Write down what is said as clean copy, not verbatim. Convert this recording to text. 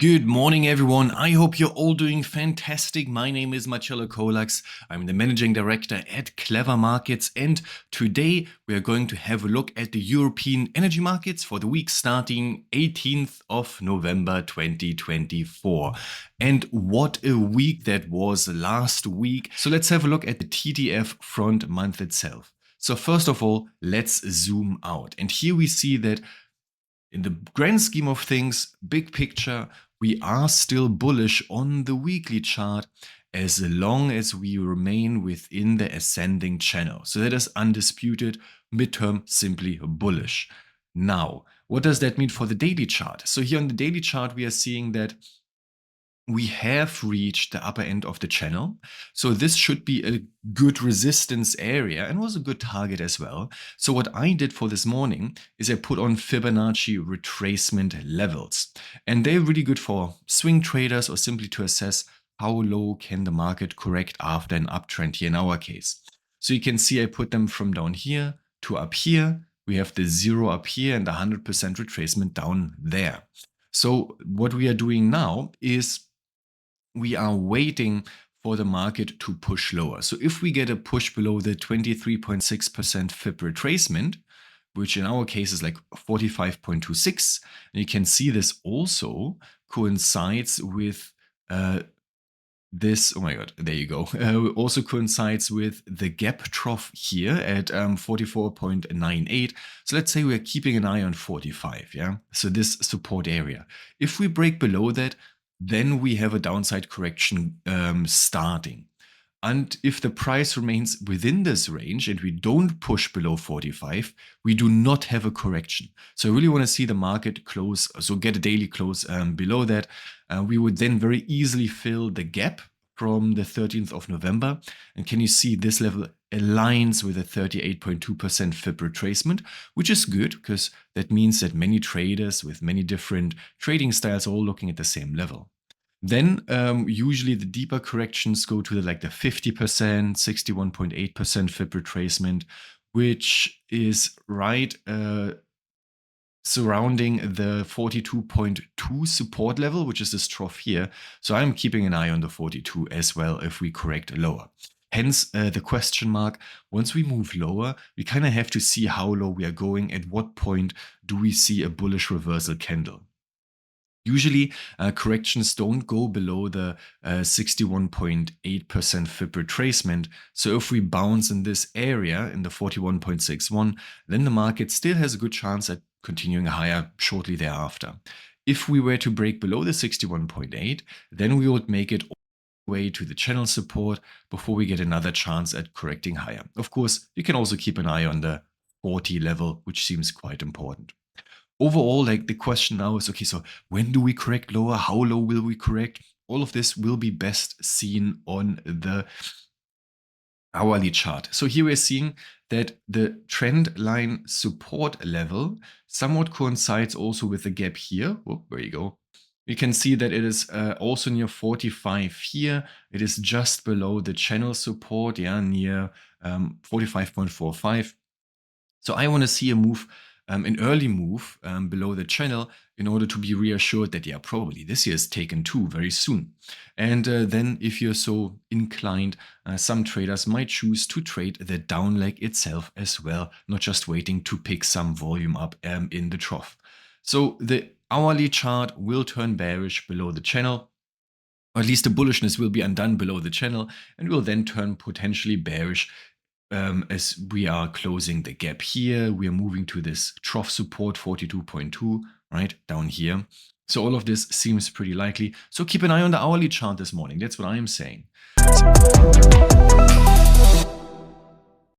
Good morning, everyone. I hope you're all doing fantastic. My name is Marcello Kolax. I'm the Managing Director at Clever Markets, and today we are going to have a look at the European energy markets for the week starting 18th of November 2024. And what a week that was last week. So let's have a look at the TTF front month itself. So first of all, let's zoom out. And here we see that in the grand scheme of things, big picture, we are still bullish on the weekly chart as long as we remain within the ascending channel. So that is undisputed, midterm simply bullish. Now, what does that mean for the daily chart? So here on the daily chart, we are seeing that we have reached the upper end of the channel. So this should be a good resistance area and was a good target as well. So what I did for this morning is I put on Fibonacci retracement levels. And they're really good for swing traders or simply to assess how low can the market correct after an uptrend here in our case. So you can see I put them from down here to up here. We have the 0 up here and the 100% retracement down there. So what we are doing now is we are waiting for the market to push lower. So if we get a push below the 23.6% Fib retracement, which in our case is like 45.26, and you can see this also coincides with this, oh my god, there you go, also coincides with the gap trough here at 44.98. So let's say we're keeping an eye on 45, yeah? So this support area. If we break below that, then we have a downside correction starting. And if the price remains within this range and we don't push below 45, we do not have a correction. So I really want to see the market close, so get a daily close below that. We would then very easily fill the gap from the 13th of November. And can you see this level aligns with a 38.2% Fib retracement, which is good because that means that many traders with many different trading styles are all looking at the same level. Then usually the deeper corrections go to the 50%, 61.8% Fib retracement, which is right surrounding the 42.2 support level, which is this trough here. So I'm keeping an eye on the 42 as well if we correct lower. Hence the question mark, once we move lower, we kind of have to see how low we are going. At what point do we see a bullish reversal candle? Usually, corrections don't go below the 61.8% Fib retracement. So if we bounce in this area, in the 41.61, then the market still has a good chance at continuing higher shortly thereafter. If we were to break below the 61.8, then we would make it all the way to the channel support before we get another chance at correcting higher. Of course, you can also keep an eye on the 40 level, which seems quite important. Overall, the question now is, okay, so when do we correct lower? How low will we correct? All of this will be best seen on the hourly chart. So here we're seeing that the trend line support level somewhat coincides also with the gap here. Whoop, there you go. You can see that it is also near 45 here. It is just below the channel support, yeah, near 45.45. So I want to see a move, an early move below the channel in order to be reassured that, yeah, probably this year is taken too very soon. And then if you're so inclined, some traders might choose to trade the down leg itself as well, not just waiting to pick some volume up in the trough. So the hourly chart will turn bearish below the channel, or at least the bullishness will be undone below the channel and will then turn potentially bearish as we are closing the gap here. We are moving to this trough support 42.2 right down here. So all of this seems pretty likely. So keep an eye on the hourly chart this morning. That's what I am saying.